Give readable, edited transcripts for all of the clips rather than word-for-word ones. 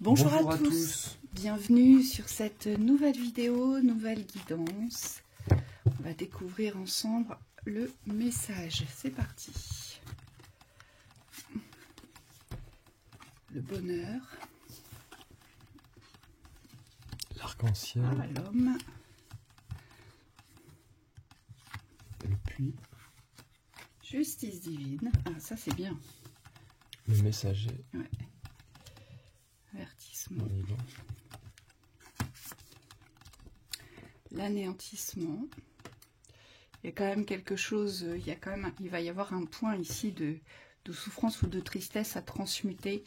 Bonjour à tous, bienvenue sur cette nouvelle vidéo, nouvelle guidance. On va découvrir ensemble le message, c'est parti. Le bonheur. L'arc-en-ciel. L'homme. Le puits. Justice divine. Ah, ça c'est bien. Le messager. Ouais. Avertissement. L'anéantissement. Il y a quand même quelque chose, il va y avoir un point ici de souffrance ou de tristesse à transmuter.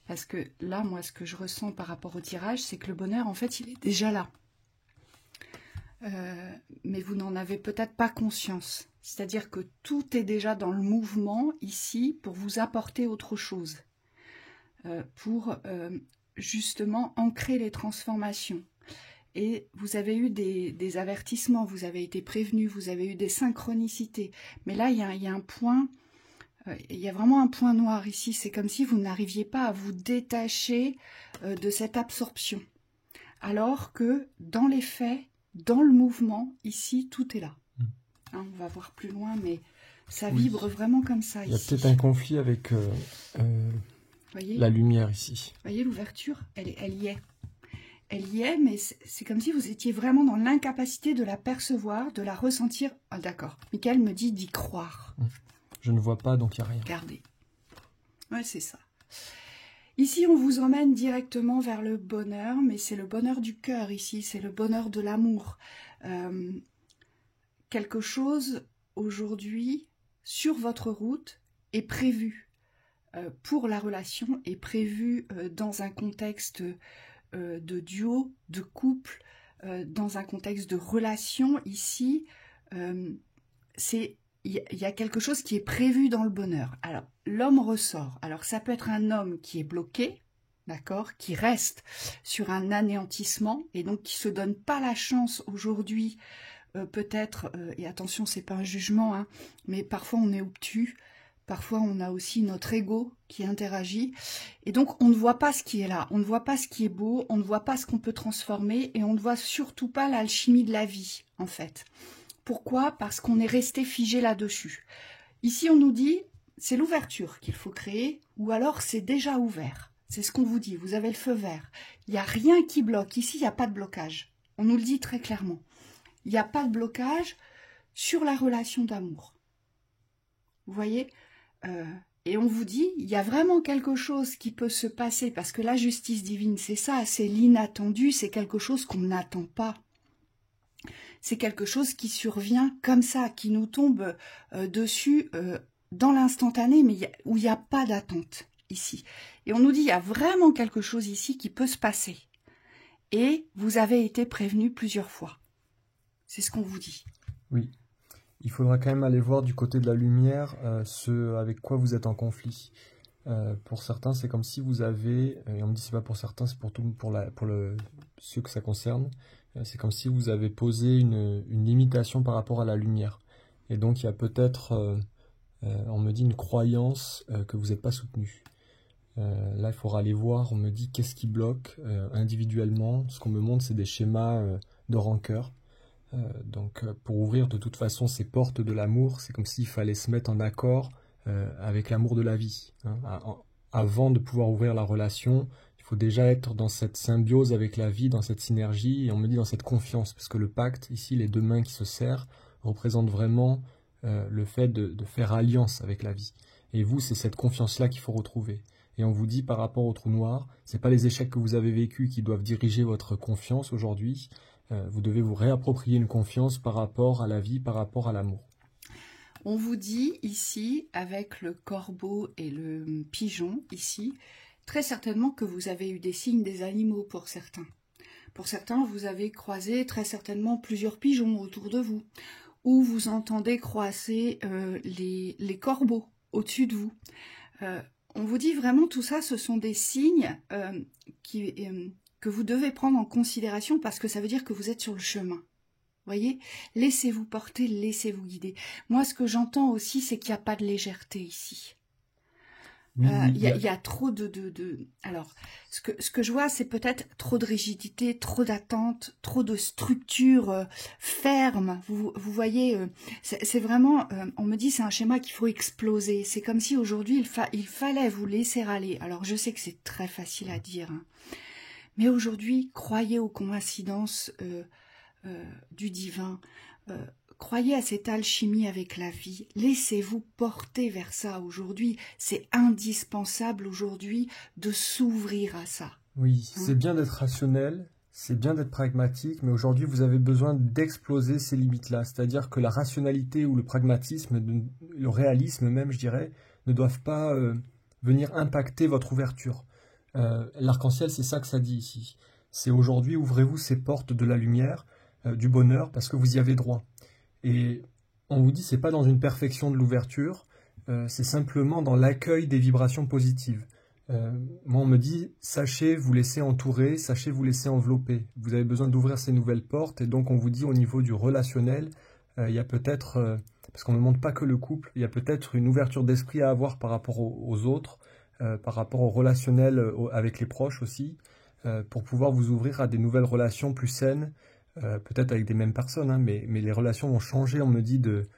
Parce que là, moi, ce que je ressens par rapport au tirage, c'est que le bonheur, en fait, il est déjà là. Mais vous n'en avez peut-être pas conscience. C'est-à-dire que tout est déjà dans le mouvement ici pour vous apporter autre chose. Pour justement ancrer les transformations. Et vous avez eu des avertissements, vous avez été prévenus, vous avez eu des synchronicités. Mais là, il y a un point, il y a vraiment un point noir ici. C'est comme si vous n'arriviez pas à vous détacher de cette absorption. Alors que dans les faits, dans le mouvement, ici, tout est là. Hein, on va voir plus loin, mais ça vibre vraiment comme ça ici. Il y a peut-être un conflit avec voyez, la lumière ici. Vous voyez l'ouverture, elle y est. Elle y est, mais c'est comme si vous étiez vraiment dans l'incapacité de la percevoir, de la ressentir. Ah d'accord, Michael me dit d'y croire. Je ne vois pas, donc il n'y a rien. Regardez. Ouais, c'est ça. Ici, on vous emmène directement vers le bonheur, mais c'est le bonheur du cœur ici, c'est le bonheur de l'amour. Quelque chose, aujourd'hui, sur votre route, est prévu pour la relation, est prévu dans un contexte de duo, de couple, dans un contexte de relation ici, il y a quelque chose qui est prévu dans le bonheur. Alors, l'homme ressort. Alors, ça peut être un homme qui est bloqué, d'accord, qui reste sur un anéantissement et donc qui se donne pas la chance aujourd'hui, peut-être, et attention, c'est pas un jugement, hein, mais parfois on est obtus. Parfois, on a aussi notre ego qui interagit. Et donc, on ne voit pas ce qui est là. On ne voit pas ce qui est beau. On ne voit pas ce qu'on peut transformer. Et on ne voit surtout pas l'alchimie de la vie, en fait. Pourquoi? Parce qu'on est resté figé là-dessus. Ici, on nous dit, c'est l'ouverture qu'il faut créer. Ou alors, c'est déjà ouvert. C'est ce qu'on vous dit. Vous avez le feu vert. Il n'y a rien qui bloque. Ici, il n'y a pas de blocage. On nous le dit très clairement. Il n'y a pas de blocage sur la relation d'amour. Vous voyez? Et on vous dit, il y a vraiment quelque chose qui peut se passer, parce que la justice divine, c'est ça, c'est l'inattendu, c'est quelque chose qu'on n'attend pas. C'est quelque chose qui survient comme ça, qui nous tombe dessus dans l'instantané, mais où il n'y a pas d'attente ici. Et on nous dit, il y a vraiment quelque chose ici qui peut se passer. Et vous avez été prévenu plusieurs fois. C'est ce qu'on vous dit. Oui. Il faudra quand même aller voir du côté de la lumière ce avec quoi vous êtes en conflit. Pour certains, c'est comme si vous avez, et on me dit c'est pas pour certains, c'est pour ceux que ça concerne, c'est comme si vous avez posé une limitation par rapport à la lumière. Et donc il y a peut-être, on me dit, une croyance que vous n'êtes pas soutenu. Là, il faudra aller voir, on me dit qu'est-ce qui bloque individuellement. Ce qu'on me montre, c'est des schémas de rancœur. Donc pour ouvrir de toute façon ces portes de l'amour, c'est comme s'il fallait se mettre en accord avec l'amour de la vie. Hein. Avant de pouvoir ouvrir la relation, il faut déjà être dans cette symbiose avec la vie, dans cette synergie, et on me dit dans cette confiance, parce que le pacte, ici, les deux mains qui se serrent, représentent vraiment le fait de faire alliance avec la vie. Et vous, c'est cette confiance-là qu'il faut retrouver. Et on vous dit par rapport au trou noir, c'est pas les échecs que vous avez vécus qui doivent diriger votre confiance aujourd'hui. Vous devez vous réapproprier une confiance par rapport à la vie, par rapport à l'amour. On vous dit ici, avec le corbeau et le pigeon, ici, très certainement que vous avez eu des signes des animaux pour certains. Pour certains, vous avez croisé très certainement plusieurs pigeons autour de vous, ou vous entendez croiser les corbeaux au-dessus de vous. On vous dit vraiment tout ça, ce sont des signes que vous devez prendre en considération parce que ça veut dire que vous êtes sur le chemin. Voyez, laissez-vous porter, laissez-vous guider. Moi, ce que j'entends aussi, c'est qu'il n'y a pas de légèreté ici. Oui, Il y a trop Alors, ce que je vois, c'est peut-être trop de rigidité, trop d'attente, trop de structure ferme. Vous voyez, c'est vraiment, on me dit, c'est un schéma qu'il faut exploser. C'est comme si aujourd'hui, il fallait vous laisser aller. Alors, je sais que c'est très facile à dire, hein. Mais aujourd'hui, croyez aux coïncidences du divin. Croyez à cette alchimie avec la vie. Laissez-vous porter vers ça aujourd'hui. C'est indispensable aujourd'hui de s'ouvrir à ça. oui, Hein? c'est bien d'être rationnel, c'est bien d'être pragmatique, mais aujourd'hui, vous avez besoin d'exploser ces limites-là. C'est-à-dire que la rationalité ou le pragmatisme, le réalisme même, je dirais, ne doivent pas venir impacter votre ouverture. L'arc-en-ciel, c'est ça que ça dit ici. C'est aujourd'hui, ouvrez-vous ces portes de la lumière, du bonheur, parce que vous y avez droit. Et on vous dit, c'est pas dans une perfection de l'ouverture, c'est simplement dans l'accueil des vibrations positives. Moi, on me dit, sachez vous laisser entourer, sachez vous laisser envelopper. Vous avez besoin d'ouvrir ces nouvelles portes, et donc on vous dit au niveau du relationnel, il y a peut-être, parce qu'on ne montre pas que le couple, il y a peut-être une ouverture d'esprit à avoir par rapport aux autres, par rapport au relationnel avec les proches aussi, pour pouvoir vous ouvrir à des nouvelles relations plus saines, peut-être avec des mêmes personnes, hein, mais les relations vont changer, on me dit, de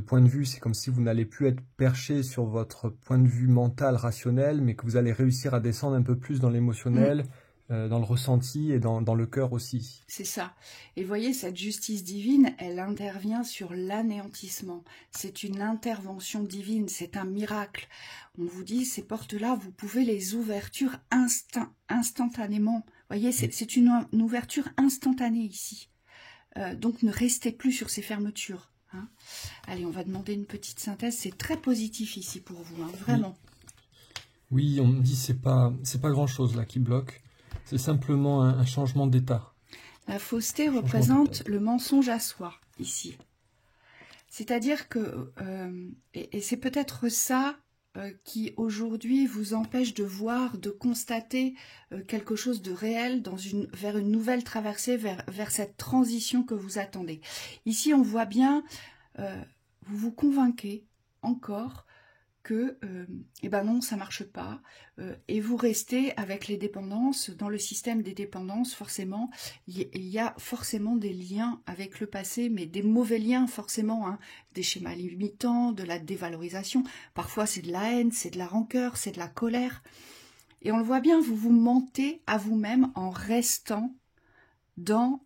point de vue. C'est comme si vous n'allez plus être perché sur votre point de vue mental, rationnel, mais que vous allez réussir à descendre un peu plus dans l'émotionnel, dans le ressenti et dans le cœur aussi. C'est ça. Et voyez, cette justice divine, elle intervient sur l'anéantissement. C'est une intervention divine, c'est un miracle. On vous dit, ces portes-là, vous pouvez les ouverture instantanément. Voyez, c'est une ouverture instantanée ici. Donc ne restez plus sur ces fermetures. Hein. Allez, on va demander une petite synthèse. C'est très positif ici pour vous, hein, vraiment. Oui, on me dit c'est pas grand-chose là qui bloque. C'est simplement un changement d'état. La fausseté représente le mensonge à soi, ici. C'est-à-dire que, et c'est peut-être ça qui aujourd'hui vous empêche de voir, de constater quelque chose de réel vers une nouvelle traversée, vers cette transition que vous attendez. Ici, on voit bien, vous vous convainquez encore que, eh ben non, ça marche pas, et vous restez avec les dépendances. Dans le système des dépendances, forcément, il y a forcément des liens avec le passé, mais des mauvais liens forcément, hein, des schémas limitants, de la dévalorisation, parfois c'est de la haine, c'est de la rancœur, c'est de la colère, et on le voit bien, vous vous mentez à vous-même en restant dans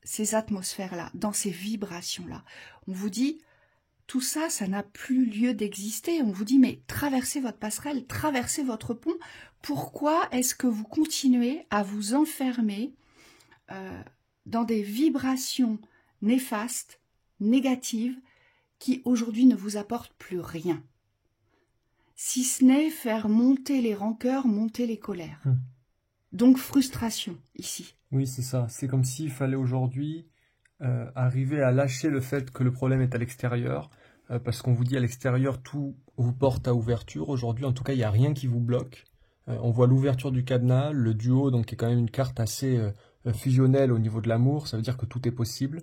ces atmosphères-là, dans ces vibrations-là. On vous dit, tout ça, ça n'a plus lieu d'exister. On vous dit, mais traversez votre passerelle, traversez votre pont. Pourquoi est-ce que vous continuez à vous enfermer dans des vibrations néfastes, négatives, qui aujourd'hui ne vous apportent plus rien? Si ce n'est faire monter les rancœurs, monter les colères. Donc frustration, ici. Oui, c'est ça. C'est comme s'il fallait aujourd'hui arriver à lâcher le fait que le problème est à l'extérieur, parce qu'on vous dit à l'extérieur, tout vous porte à ouverture. Aujourd'hui, en tout cas, il n'y a rien qui vous bloque. On voit l'ouverture du cadenas, le duo, donc qui est quand même une carte assez fusionnelle au niveau de l'amour. Ça veut dire que tout est possible.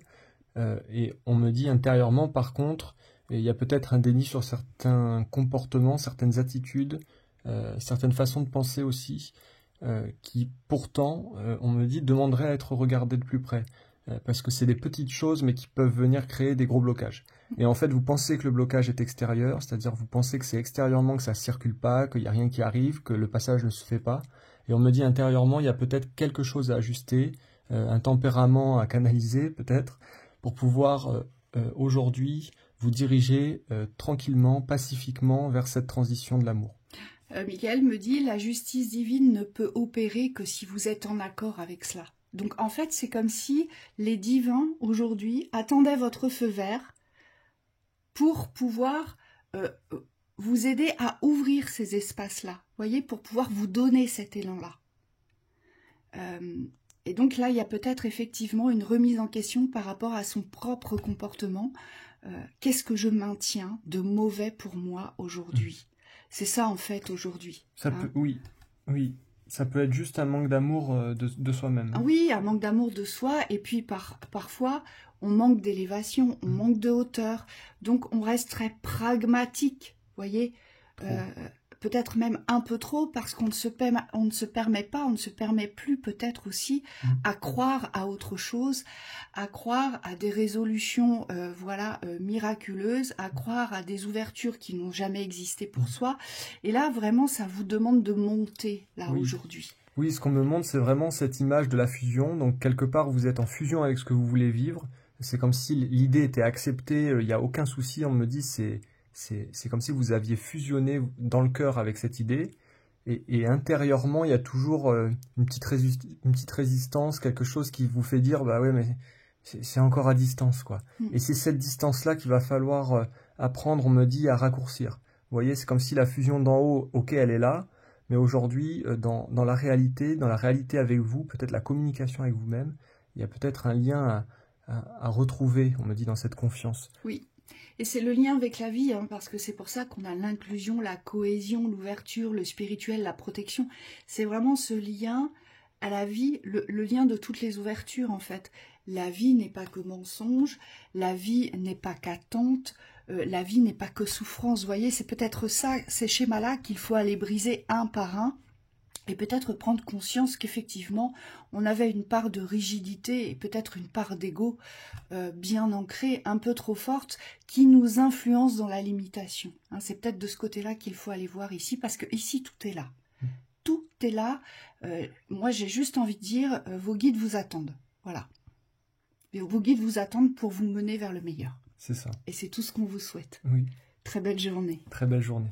Et on me dit intérieurement, par contre, il y a peut-être un déni sur certains comportements, certaines attitudes, certaines façons de penser aussi, qui pourtant, on me dit, demanderaient à être regardées de plus près. Parce que c'est des petites choses, mais qui peuvent venir créer des gros blocages. Et en fait, vous pensez que le blocage est extérieur, c'est-à-dire vous pensez que c'est extérieurement, que ça ne circule pas, qu'il n'y a rien qui arrive, que le passage ne se fait pas. Et on me dit intérieurement, il y a peut-être quelque chose à ajuster, un tempérament à canaliser peut-être, pour pouvoir aujourd'hui vous diriger tranquillement, pacifiquement vers cette transition de l'amour. Michael me dit, la justice divine ne peut opérer que si vous êtes en accord avec cela. Donc en fait, c'est comme si les divins, aujourd'hui, attendaient votre feu vert pour pouvoir vous aider à ouvrir ces espaces-là, voyez, pour pouvoir vous donner cet élan-là. Et donc là, il y a peut-être effectivement une remise en question par rapport à son propre comportement. Qu'est-ce que je maintiens de mauvais pour moi aujourd'hui? C'est ça, en fait, aujourd'hui. Oui. Ça peut être juste un manque d'amour de soi-même. Oui, un manque d'amour de soi, et puis parfois, on manque d'élévation, on manque de hauteur, donc on reste très pragmatique, voyez. peut-être même un peu trop, parce qu'on ne se permet plus peut-être aussi à croire à autre chose, à croire à des résolutions miraculeuses, à croire à des ouvertures qui n'ont jamais existé pour soi. Et là, vraiment, ça vous demande de monter, là, aujourd'hui. Oui, ce qu'on me montre, c'est vraiment cette image de la fusion. Donc, quelque part, vous êtes en fusion avec ce que vous voulez vivre. C'est comme si l'idée était acceptée, il n'y a aucun souci. On me dit, c'est comme si vous aviez fusionné dans le cœur avec cette idée. Et intérieurement, il y a toujours une petite résistance, quelque chose qui vous fait dire, bah ouais, mais c'est encore à distance, quoi. Et c'est cette distance-là qu'il va falloir apprendre, on me dit, à raccourcir. Vous voyez, c'est comme si la fusion d'en haut, ok, elle est là, mais aujourd'hui, dans la réalité avec vous, peut-être la communication avec vous-même, il y a peut-être un lien à retrouver, on me dit, dans cette confiance. Oui. Et c'est le lien avec la vie, parce que c'est pour ça qu'on a l'inclusion, la cohésion, l'ouverture, le spirituel, la protection. C'est vraiment ce lien à la vie, le lien de toutes les ouvertures, en fait. La vie n'est pas que mensonge, la vie n'est pas qu'attente, la vie n'est pas que souffrance. Vous voyez, c'est peut-être ça, ces schémas-là qu'il faut aller briser un par un. Et peut-être prendre conscience qu'effectivement, on avait une part de rigidité et peut-être une part d'ego bien ancrée, un peu trop forte, qui nous influence dans la limitation. C'est peut-être de ce côté-là qu'il faut aller voir ici, parce que ici, tout est là. Tout est là. Moi, j'ai juste envie de dire, vos guides vous attendent. Voilà. Et vos guides vous attendent pour vous mener vers le meilleur. C'est ça. Et c'est tout ce qu'on vous souhaite. Oui. Très belle journée. Très belle journée.